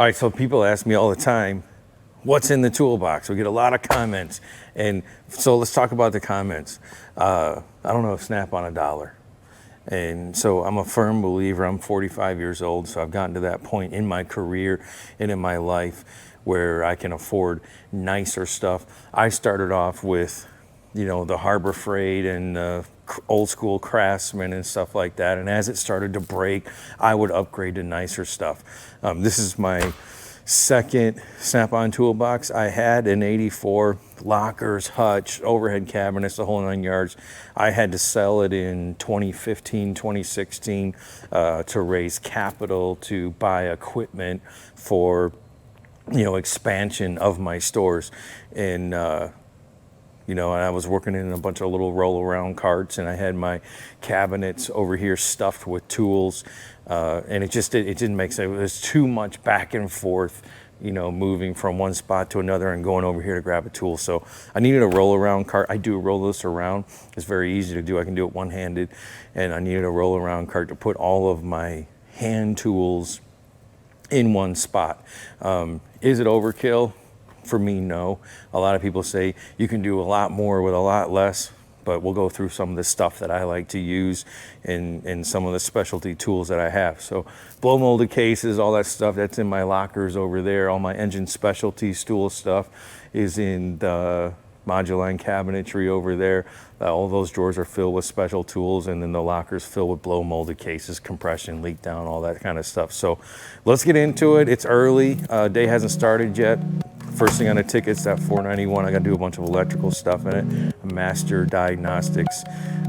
All right, so people ask me all the time, what's in the toolbox? We get a lot of comments. And so let's talk about the comments. I don't know, snap on $1. And so I'm a firm believer. I'm 45 years old, so I've gotten to that point in my career and in my life where I can afford nicer stuff. I started off with, you know, the Harbor Freight and old school Craftsman and stuff like that. And as it started to break, I would upgrade to nicer stuff. This is my second Snap-on toolbox. I had an 84, lockers, hutch, overhead cabinets, the whole 9 yards. I had to sell it in 2015, 2016 to raise capital to buy equipment for, you know, expansion of my stores. And you know, and I was working in a bunch of little roll around carts, and I had my cabinets over here stuffed with tools, and it didn't make sense. It was too much back and forth, you know, moving from one spot to another and going over here to grab a tool. So I needed a roll around cart. I do roll this around. It's very easy to do. I can do it one-handed, and I needed a roll around cart to put all of my hand tools in one spot. Is it overkill? For me, no. A lot of people say you can do a lot more with a lot less, but we'll go through some of the stuff that I like to use and some of the specialty tools that I have. So blow molded cases, all that stuff, that's in my lockers over there. All my engine specialty stool stuff is in the Moduline cabinetry over there. All those drawers are filled with special tools, and then the lockers filled with blow molded cases, compression, leak down, all that kind of stuff. So let's get into it. It's early, day hasn't started yet. First thing on the ticket's that $491. I got to do a bunch of electrical stuff in it, master diagnostics.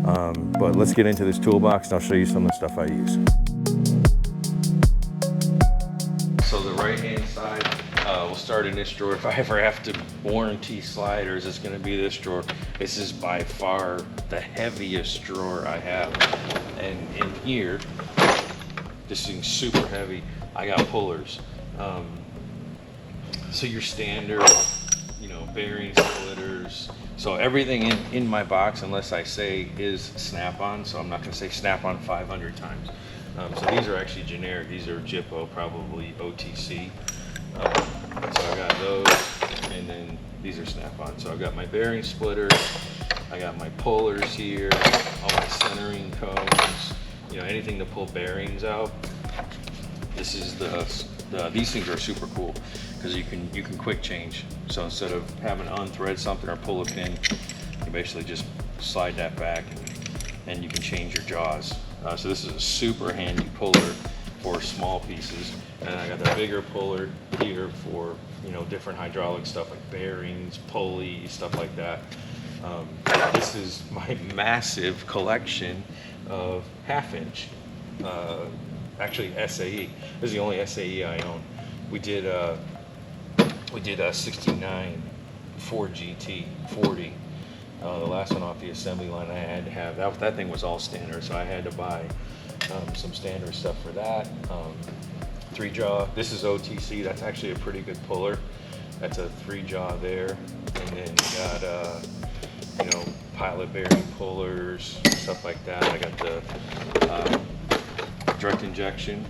But let's get into this toolbox and I'll show you some of the stuff I use. So the right-hand side, we'll start in this drawer. If I ever have to warranty sliders, it's going to be this drawer. This is by far the heaviest drawer I have. And in here, this thing's super heavy. I got pullers. So your standard, you know, bearing splitters. So everything in my box, unless I say is Snap-on, so I'm not going to say Snap-on 500 times. So these are actually generic. These are Jippo, probably OTC. So I got those, and then these are Snap-on. So I've got my bearing splitters, I got my pullers here, all my centering cones, you know, anything to pull bearings out. This is these things are super cool because you can quick change. So instead of having to unthread something or pull a pin, you basically just slide that back and you can change your jaws. So this is a super handy puller for small pieces. And I got the bigger puller here for, you know, different hydraulic stuff like bearings, pulleys, stuff like that. This is my massive collection of 1/2 inch. Actually SAE. This is the only SAE I own. We did a 69 Ford GT 40. The last one off the assembly line I had to have. That thing was all standard, so I had to buy some standard stuff for that. 3-jaw. This is OTC. That's actually a pretty good puller. That's a 3-jaw there. And then you got you know, pilot bearing pullers, stuff like that. I got the direct injection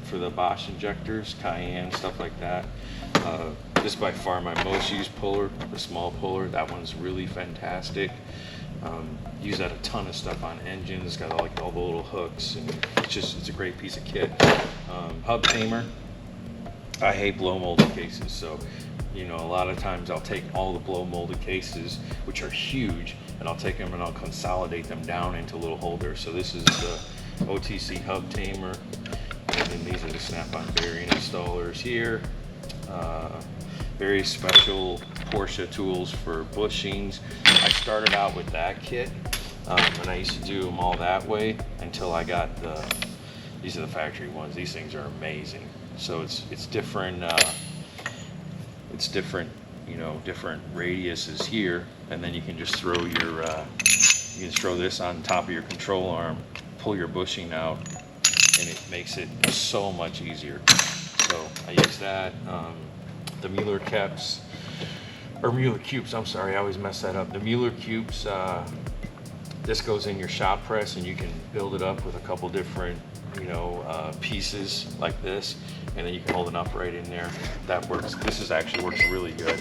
for the Bosch injectors, Cayenne, stuff like that. This is by far my most used puller, the small puller. That one's really fantastic. Use that a ton of stuff on engines. It's got all the little hooks, and it's a great piece of kit. Hub tamer. I hate blow molded cases, so you know, a lot of times I'll take all the blow molded cases, which are huge, and I'll take them and I'll consolidate them down into little holders. So this is the OTC hub tamer, and then these are the Snap-on bearing installers here. Very special Porsche tools for bushings. I started out with that kit, and I used to do them all that way until I got these are the factory ones. These things are amazing. So it's different. It's different, you know, different radiuses here, and then you can just throw your you can throw this on top of your control arm, pull your bushing out, and it makes it so much easier. So I use that. The Mueller Caps, or Mueller Cubes, I'm sorry, I always mess that up. The Mueller Cubes, this goes in your shop press, and you can build it up with a couple different pieces like this, and then you can hold an upright in there. That works. Actually works really good.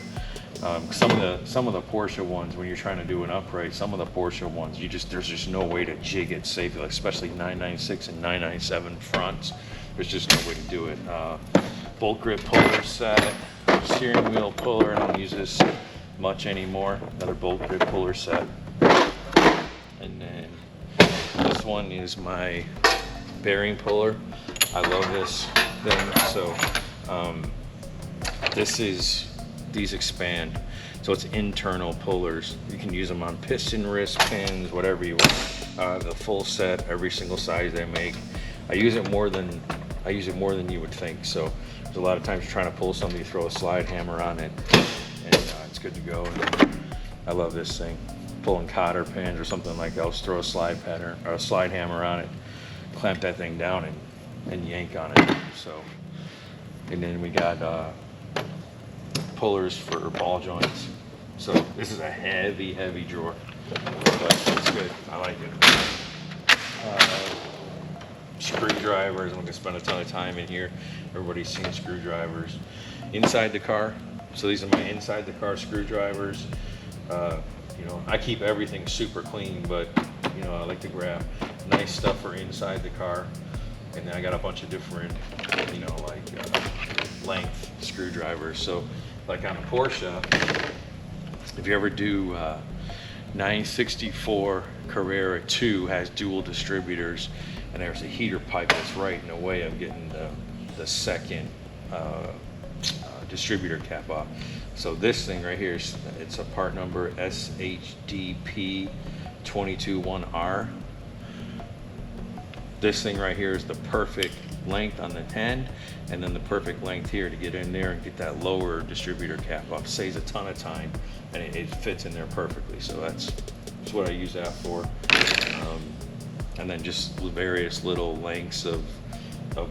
Some of the Porsche ones, when you're trying to do an upright, some of the Porsche ones, there's just no way to jig it safely, especially 996 and 997 fronts. There's just no way to do it. Bolt grip puller set, steering wheel puller. I don't use this much anymore. Another bolt grip puller set. And then this one is my bearing puller. I love this thing. So these expand. So it's internal pullers. You can use them on piston wrist pins, whatever you want. The full set, every single size they make. I use it more than you would think. So there's a lot of times you're trying to pull something, you throw a slide hammer on it, and it's good to go. And I love this thing. Pulling cotter pins or something like that, I'll just throw a slide pattern or a slide hammer on it, clamp that thing down and yank on it. So, and then we got pullers for ball joints. So this is a heavy drawer, but it's good. I like it. Screwdrivers. I'm gonna spend a ton of time in here. Everybody's seen screwdrivers inside the car. So these are my inside the car screwdrivers. I keep everything super clean, but I like to grab nice stuff for inside the car. And then I got a bunch of different, length screwdrivers. So like on a Porsche, if you ever do 964 Carrera 2 has dual distributors, and there's a heater pipe that's right in the way of getting the second distributor cap off. So this thing right here, it's a part number SHDP 221R. This thing right here is the perfect length on the end, and then the perfect length here to get in there and get that lower distributor cap off. Saves a ton of time, and it fits in there perfectly. So that's what I use that for. And then just various little lengths of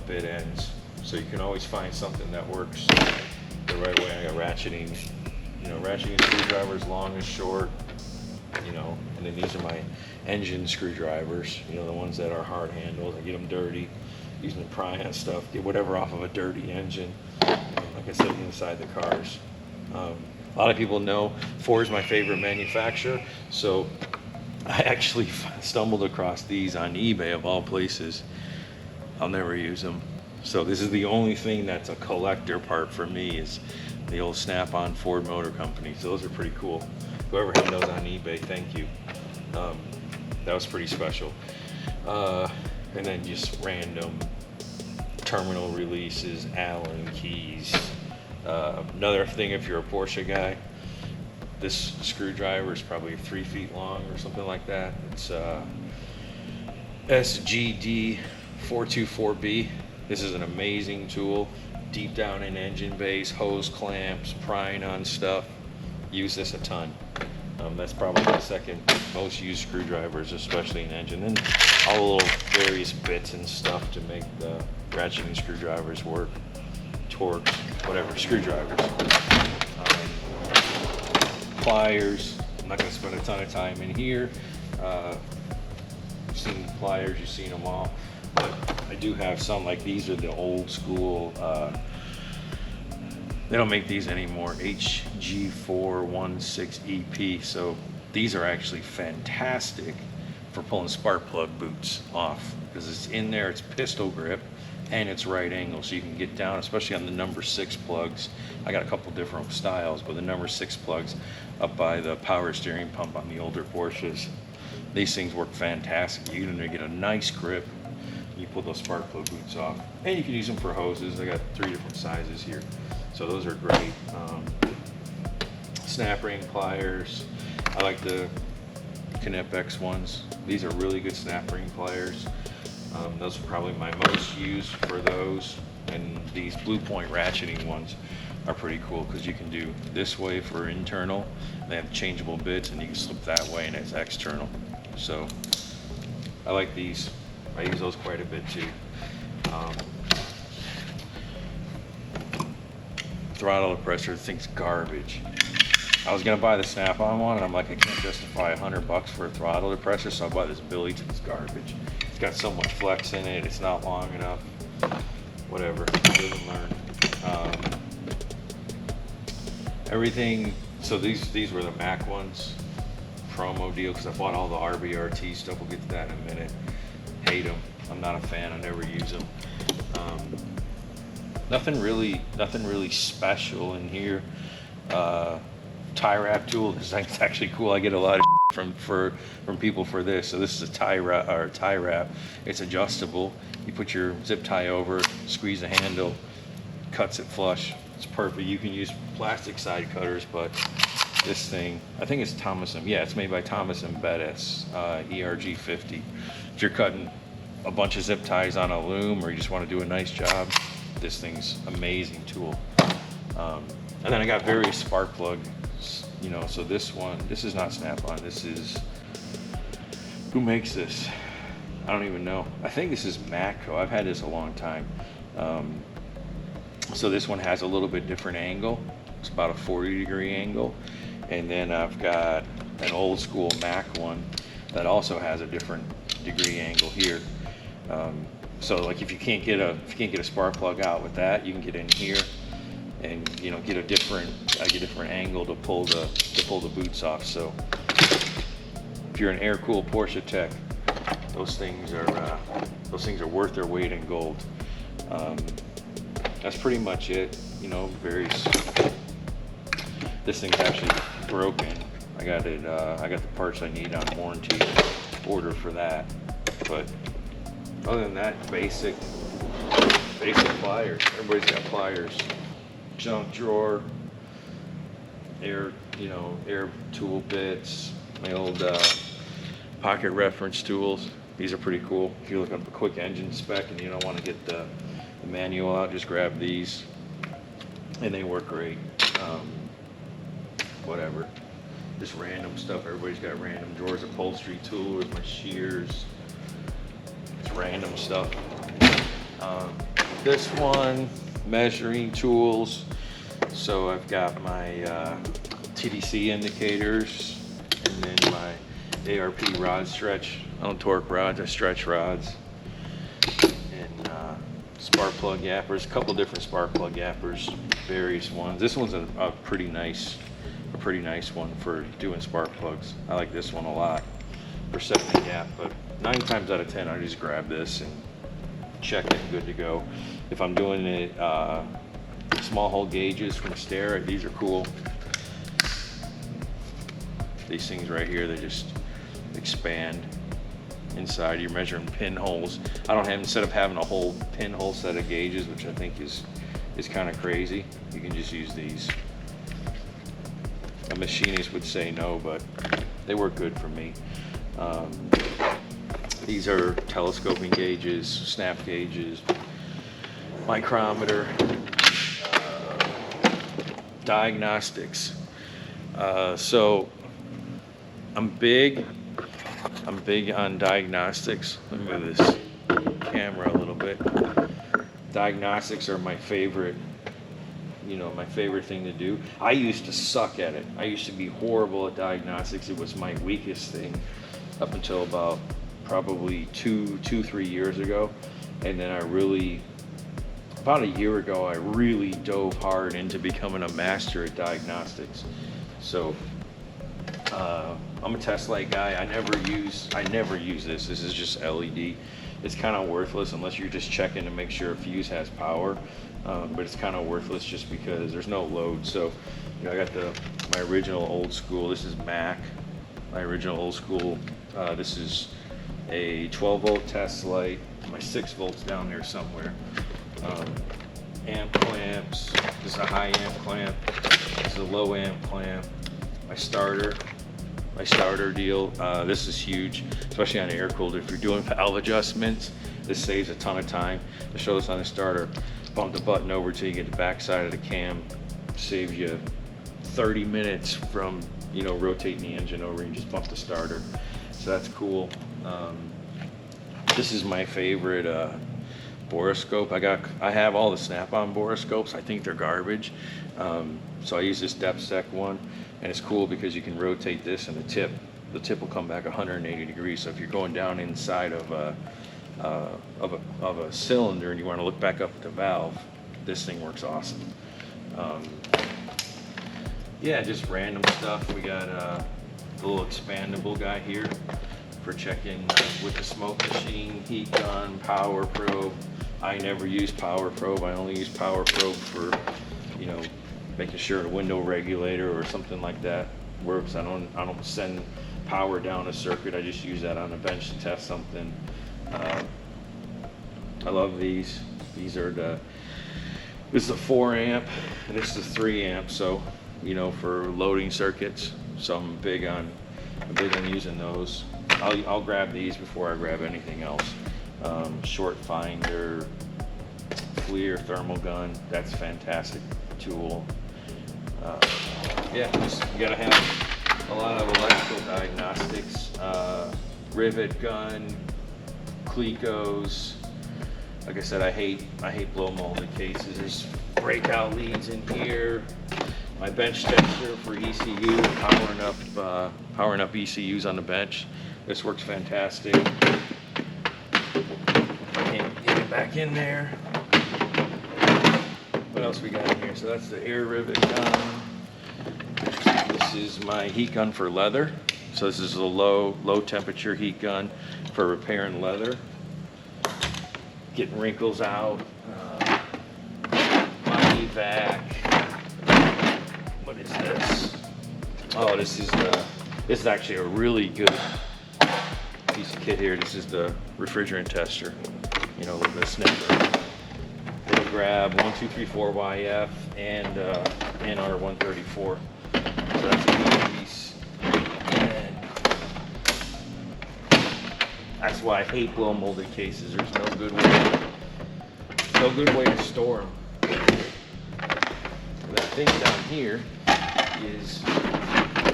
bit ends. So you can always find something that works the right way. I got ratcheting screwdrivers, long and short, and then these are my engine screwdrivers, the ones that are hard handled. I get them dirty, using the pry on stuff, get whatever off of a dirty engine. Like I said, inside the cars. A lot of people know Ford is my favorite manufacturer, so I actually stumbled across these on eBay of all places. I'll never use them. So this is the only thing that's a collector part for me, is the old Snap-on Ford Motor Company. So those are pretty cool. Whoever had those on eBay, thank you. That was pretty special. And then just random terminal releases, Allen keys. Another thing, if you're a Porsche guy, this screwdriver is probably 3 feet long or something like that. It's SGD 424B. This is an amazing tool. Deep down in engine bays, hose clamps, prying on stuff. Use this a ton. That's probably the second most used screwdrivers, especially in engine. And all the little various bits and stuff to make the ratcheting screwdrivers work. Torques, whatever, screwdrivers. Pliers. I'm not going to spend a ton of time in here. You've seen pliers, you've seen them all. But I do have some, like these are the old school, they don't make these anymore, HG416EP. So these are actually fantastic for pulling spark plug boots off, because it's in there, it's pistol grip, and it's right angle, so you can get down, especially on the number 6 plugs. I got a couple different styles, but the number 6 plugs up by the power steering pump on the older Porsches, these things work fantastic. You can get a nice grip. You pull those spark plug boots off, and you can use them for hoses. I got 3 different sizes here, so those are great. Snap ring pliers. I like the Epiq ones. These are really good snap ring pliers. Those are probably my most used for those. And these Blue Point ratcheting ones are pretty cool, because you can do this way for internal. They have changeable bits, and you can slip that way, and it's external. So I like these. I use those quite a bit too. Throttle pressure, the thing's garbage. I was gonna buy the Snap-on one, and I'm like, I can't justify $100 for a throttle depressor, so I bought this Billington's garbage. It's got so much flex in it, it's not long enough. Whatever, live and learn. Everything, so these were the Mac ones, promo deal, because I bought all the RBRT stuff. We'll get to that in a minute. Hate them. I'm not a fan. I never use them. Nothing really special in here. Tie wrap tool. This is actually cool. I get a lot of from people for this. So this is a tie wrap. It's adjustable. You put your zip tie over, squeeze the handle, cuts it flush. It's perfect. You can use plastic side cutters, but this thing, I think it's Thomas & yeah, it's made by Thomas & Bettis, ERG50. If you're cutting a bunch of zip ties on a loom, or you just want to do a nice job, this thing's amazing tool. And then I got various spark plugs, you know. So this is not Snap-on. This is, who makes this? I don't even know. I think this is Matco. I've had this a long time. So this one has a little bit different angle. It's about a 40-degree angle. And then I've got an old school Mac one that also has a different degree angle here. So like if you can't get a spark plug out with that, you can get in here and, you know, get a different angle to pull the boots off. So if you're an air-cooled Porsche tech, those things are worth their weight in gold. That's pretty much it. You know, this thing's actually broken. I got the parts I need on warranty order for that. But other than that, basic pliers. Everybody's got pliers. Junk drawer, air tool bits, my old pocket reference tools. These are pretty cool. If you look up a quick engine spec and you don't want to get the manual out, just grab these, and they work great. Whatever, just random stuff. Everybody's got random drawers. Upholstery tools, my shears. It's random stuff. This one, measuring tools. So I've got my TDC indicators, and then my ARP rod stretch. I don't torque rods, I stretch rods. And spark plug yappers, a couple different spark plug yappers, various ones. This one's a pretty nice one for doing spark plugs. I like this one a lot for setting the gap, but 9 times out of 10 I just grab this and check it, good to go. If I'm doing it small hole gauges from Stare, these are cool. These things right here, they just expand inside. You're measuring pinholes. I don't have, instead of having a whole pinhole set of gauges, which I think is kind of crazy, you can just use these. A machinist would say no, but they work good for me. These are telescoping gauges, snap gauges, micrometer, diagnostics. So I'm big on diagnostics. Let me move this camera a little bit. Diagnostics are my favorite, my favorite thing to do. I used to suck at it. I used to be horrible at diagnostics. It was my weakest thing up until about probably 3 years ago. And then about a year ago, I really dove hard into becoming a master at diagnostics. So I'm a test light guy. I never use this. This is just LED. It's kind of worthless unless you're just checking to make sure a fuse has power. But it's kind of worthless just because there's no load. So, I got my original old school. This is Mac. My original old school. This is a 12-volt test light. My 6 volts down there somewhere. Amp clamps. This is a high amp clamp. This is a low amp clamp. My starter deal. This is huge, especially on air cooled. If you're doing valve adjustments, this saves a ton of time. To show this on the starter, bump the button over till you get the back side of the cam. Saves you 30 minutes from rotating the engine over. You just bump the starter, so that's cool. This is my favorite borescope. I have all the Snap-on borescopes. I think they're garbage, so I use this depth sec one, and it's cool because you can rotate this and the tip the tip will come back 180 degrees. So if you're going down inside of a cylinder and you want to look back up at the valve, this thing works awesome. Yeah, just random stuff. We got a little expandable guy here for checking with the smoke machine, heat gun, power probe. I never use power probe. I only use power probe for, you know, making sure a window regulator or something like that works. I don't send power down a circuit. I just use that on a bench to test something. I love these. These are this is a 4 amp and this is a 3 amp. So, you know, for loading circuits. So I'm big on using those. I'll grab these before I grab anything else. Short finder, FLIR thermal gun. That's a fantastic tool. Yeah, you gotta have a lot of electrical diagnostics. Rivet gun, Clecos. Like I said, I hate blow molded cases. There's breakout leads in here. My bench tester for ECU, powering up ECUs on the bench. This works fantastic. I can't get it back in there. What else we got in here? So that's the air rivet gun. This is my heat gun for leather. So this is a low temperature heat gun for repairing leather. Getting wrinkles out. My evac. What is this? Oh, this is actually a really good piece of kit here. This is the refrigerant tester. You know, a little bit of sniffer. It'll grab 1234YF and R134. So that's a good piece. And that's why I hate blow molded cases. There's no good way to store them. That thing down here is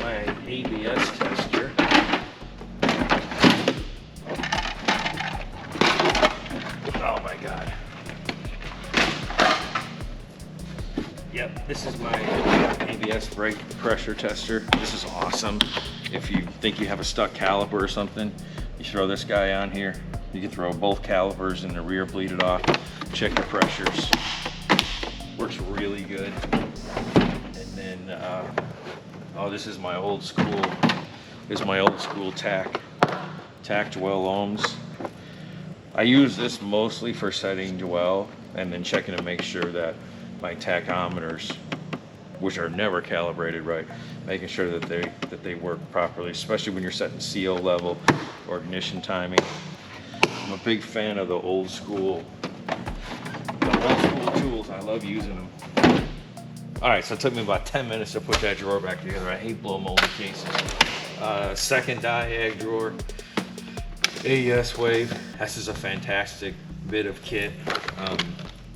my ABS tester. Oh my God. Yep, this is my ABS brake pressure tester. This is awesome. If you think you have a stuck caliper or something, you throw this guy on here. You can throw both calipers in the rear, bleed it off, check the pressures. Works really good. And then, oh, this is my old school. This is my old school tack 12 ohms. I use this mostly for setting dwell and then checking to make sure that my tachometers, which are never calibrated right, making sure that they work properly, especially when you're setting seal level or ignition timing. I'm a big fan of the old school tools. I love using them. All right, so it took me about 10 minutes to put that drawer back together. I hate blow molded cases. Second diag drawer, AES Wave. This is a fantastic bit of kit.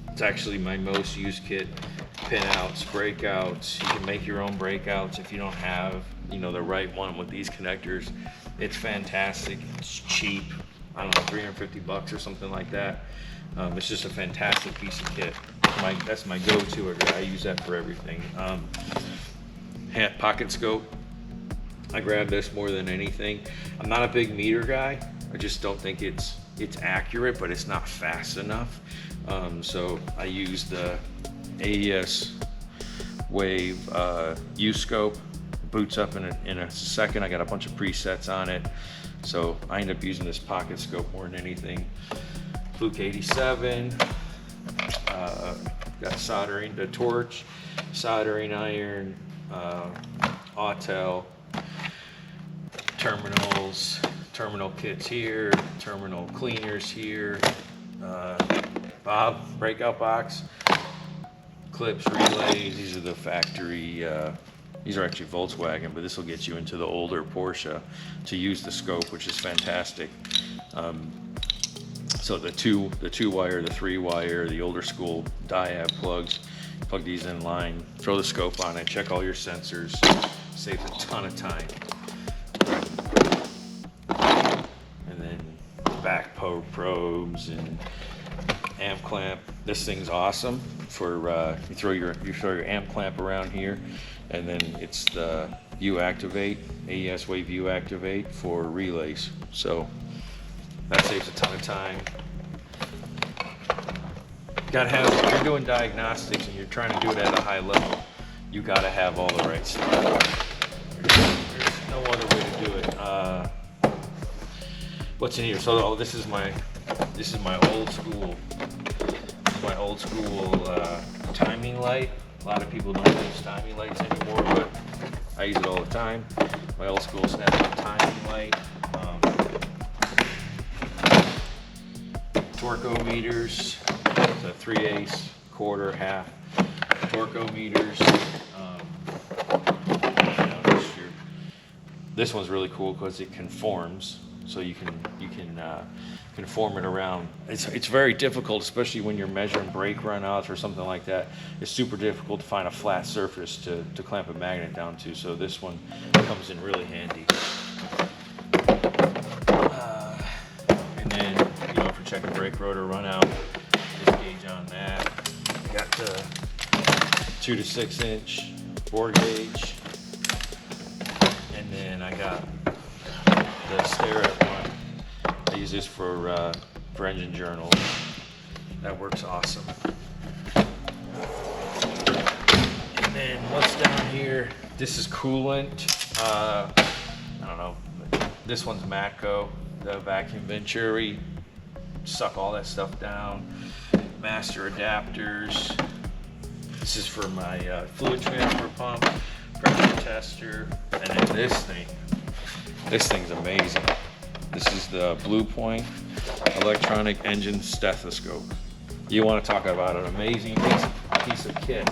It's actually my most used kit. Pinouts, breakouts. You can make your own breakouts if you don't have, you know, the right one with these connectors. It's fantastic. It's cheap. I don't know, 350 bucks or something like that. It's just a fantastic piece of kit. That's my go-to. I use that for everything. Pocket scope. I grab this more than anything. I'm not a big meter guy. I just don't think it's accurate, but it's not fast enough. So I use the AES Wave U-scope. Boots up in a second. I got a bunch of presets on it. So I end up using this pocket scope more than anything. Fluke 87. Got soldering, the torch, soldering iron, Autel, terminal kits here, terminal cleaners here, Bob breakout box, clips, relays. These are the factory. These are actually Volkswagen, but this will get you into the older Porsche to use the scope, which is fantastic. So the two wire, the 3-wire, the older school diab plugs, plug these in line, throw the scope on it, check all your sensors, saves a ton of time. And then back probes and amp clamp. This thing's awesome for you throw your amp clamp around here, and then it's the U activate, AES wave U activate for relays. So that saves a ton of time. Gotta have, if you're doing diagnostics and you're trying to do it at a high level, you gotta have all the right stuff. There's no other way to do it. What's in here? So this is my old school timing light. A lot of people don't use timing lights anymore, but I use it all the time. My old school Snap-on timing light. Torque-o-meters, the 3/8, quarter, half. Torque-o-meters. This one's really cool because it conforms, so you can conform it around. It's very difficult, especially when you're measuring brake runouts or something like that. It's super difficult to find a flat surface to clamp a magnet down to. So this one comes in really handy. And then, for checking brake rotor runout, this gauge on that. I got the 2 to 6 inch bore gauge. And then I got the Starrett one. I use this for engine journals. That works awesome. And then what's down here? This is coolant. I don't know. This one's Matco, the vacuum venturi. Suck all that stuff down. Master adapters. This is for my fluid transfer pump, pressure tester, and then this thing's amazing. This is the Blue Point electronic engine stethoscope. You want to talk about an amazing piece of kit.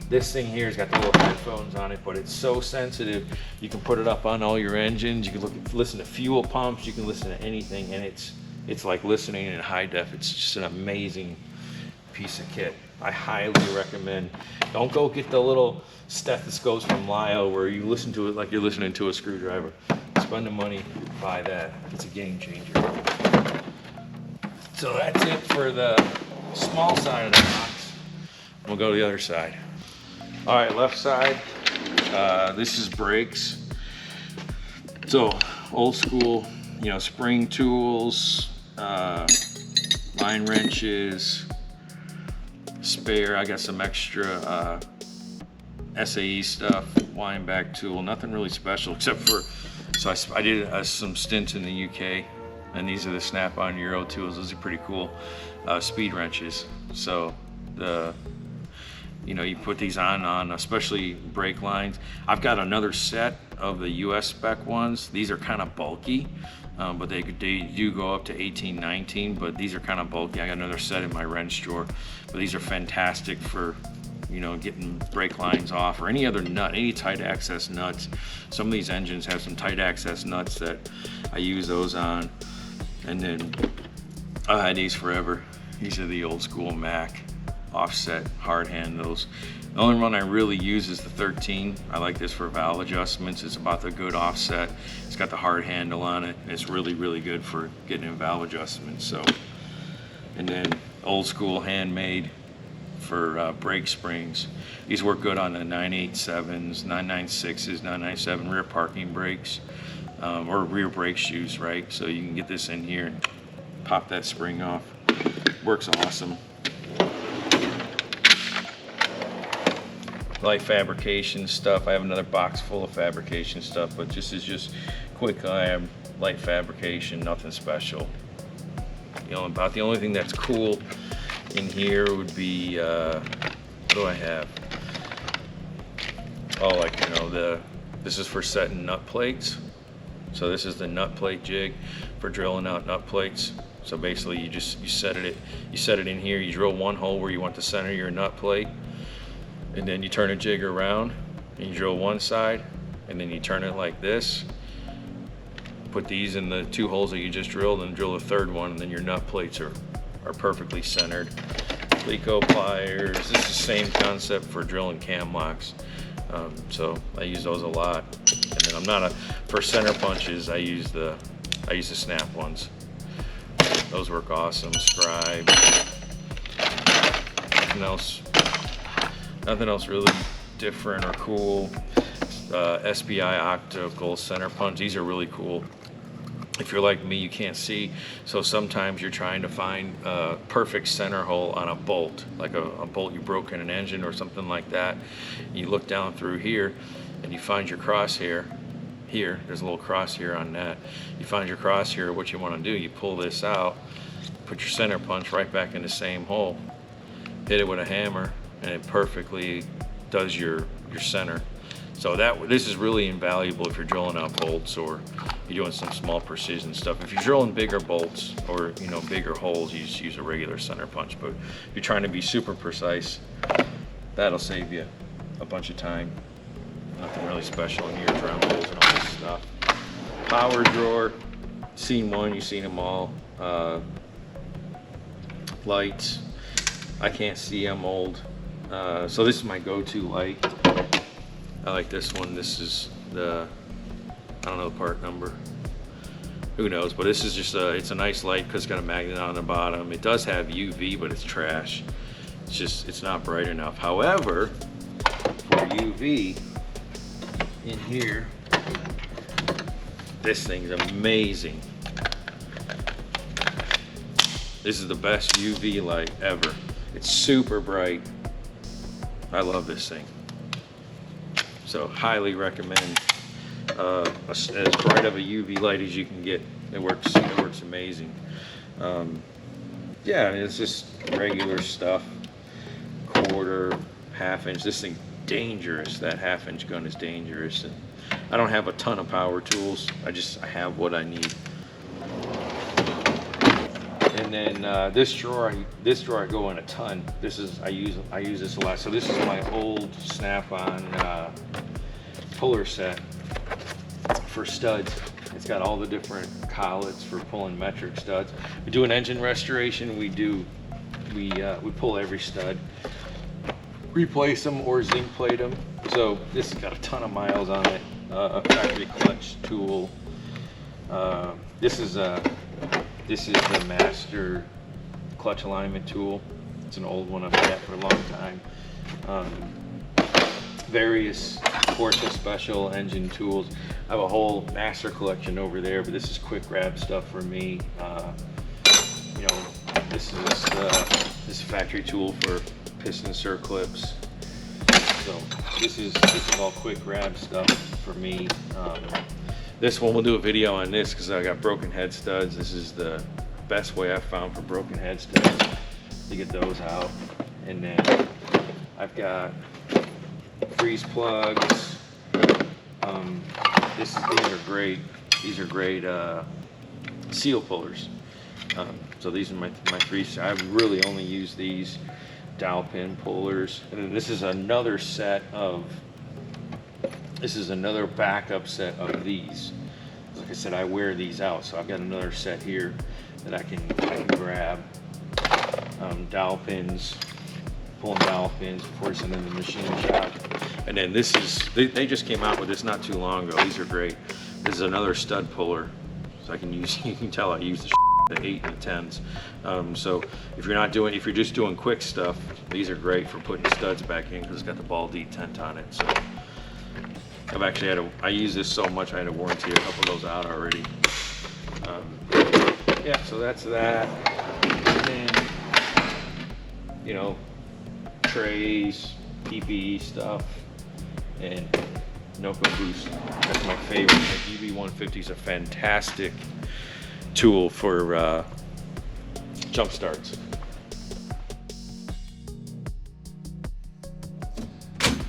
This thing here has got the little headphones on it, but it's so sensitive. You can put it up on all your engines. You can listen to fuel pumps. You can listen to anything, and it's like listening in high def. It's just an amazing piece of kit. I highly recommend. Don't go get the little stethoscopes from Lyle where you listen to it like you're listening to a screwdriver. Spend the money, buy that. It's a game changer. So that's it for the small side of the box. We'll go to the other side. All right, left side. This is brakes. So old school, spring tools, line wrenches, spare. I got some extra SAE stuff, wind back tool. Nothing really special except for. So I did some stints in the UK, and these are the Snap-on Euro tools. Those are pretty cool. Speed wrenches. So you put these on especially brake lines. I've got another set of the US spec ones. These are kind of bulky, but they do go up to 18, 19, but these are kind of bulky. I got another set in my wrench drawer, but these are fantastic for getting brake lines off, or any other nut, any tight access nuts. Some of these engines have some tight access nuts that I use those on. And then I had these forever. These are the old school Mac offset hard hand. Those. The only one I really use is the 13. I like this for valve adjustments. It's about the good offset. It's got the hard handle on it. It's really, really good for getting in valve adjustments. So, and then old school handmade for brake springs. These work good on the 987s, 996s, 997 rear parking brakes, or rear brake shoes, right? So you can get this in here and pop that spring off. Works awesome. Light fabrication stuff. I have another box full of fabrication stuff, but this is just quick light fabrication, nothing special. About the only thing that's cool in here would be, what do I have? Oh, this is for setting nut plates. So this is the nut plate jig for drilling out nut plates. So basically you set it in here, you drill one hole where you want to center your nut plate, and then you turn a jig around and you drill one side, and then you turn it like this. Put these in the 2 holes that you just drilled, and drill a third one, and then your nut plates are perfectly centered. Plico pliers. This is the same concept for drilling cam locks. So I use those a lot. And then for center punches, I use the Snap ones. Those work awesome. Scribe. nothing else really different or cool. SBI optical center punch. These are really cool. If you're like me, you can't see, so sometimes you're trying to find a perfect center hole on a bolt, like a bolt you broke in an engine or something like that. You look down through here and you find your crosshair here. There's a little crosshair on that. You find your crosshair. What you want to do, you pull this out, put your center punch right back in the same hole, hit it with a hammer, and it perfectly does your center. So this is really invaluable if you're drilling out bolts or you're doing some small precision stuff. If you're drilling bigger bolts or bigger holes, you just use a regular center punch. But if you're trying to be super precise, that'll save you a bunch of time. Nothing really special in here, drum holes and all this stuff. Power drawer, seen one, you've seen them all. Lights, I can't see, I'm old. So this is my go-to light. I like this one. This is I don't know the part number. Who knows? But this is just it's a nice light because it's got a magnet on the bottom. It does have UV, but it's trash. It's not bright enough. However, for UV in here, this thing's amazing. This is the best UV light ever. It's super bright. I love this thing. So highly recommend as bright of a UV light as you can get. It works amazing. Yeah, it's just regular stuff. Quarter, half inch. This thing dangerous. That half-inch gun is dangerous. And I don't have a ton of power tools. I have what I need. And then this drawer I go in a ton. I use this a lot. So this is my old Snap-on puller set for studs. It's got all the different collets for pulling metric studs. We do an engine restoration. We pull every stud, replace them or zinc plate them. So this has got a ton of miles on it. A factory clutch tool. This is the master clutch alignment tool. It's an old one I've had for a long time. Various Porsche special engine tools. I have a whole master collection over there, but this is quick grab stuff for me. This is a factory tool for piston circlips. So this is all quick grab stuff for me. This one, we'll do a video on this because I got broken head studs. This is the best way I've found for broken head studs to get those out. And then I've got freeze plugs. These are great. These are great seal pullers. So these are my three. I really only use these dowel pin pullers. And then this is another backup set of these. Like I said, I wear these out, so I've got another set here that I can grab. Dowel pins, pulling dowel pins before sending the machine shop. And then this is, they just came out with this not too long ago. These are great. This is another stud puller. So I can use, you can tell I use the 8 and the 10s. So if you're just doing quick stuff, these are great for putting studs back in because it's got the ball detent on it. So I've actually I use this so much I had to warranty a couple of those out already. Yeah, so that's that. And then, trays, PPE stuff, and Noco Boost. That's my favorite. The UB150 is a fantastic tool for jump starts.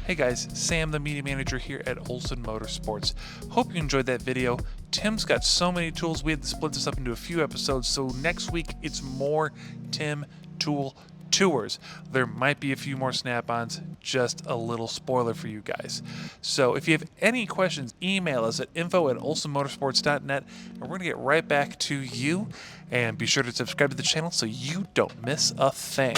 Hey guys, Sam the media manager here at Olsen Motorsports. Hope you enjoyed that video. Tim's got so many tools, we had to split this up into a few episodes, so next week it's more Tim tool tours. There might be a few more snap-ons, just a little spoiler for you guys. So if you have any questions, email us at info@olsenmotorsports.net and we're going to get right back to you. And be sure to subscribe to the channel so you don't miss a thing.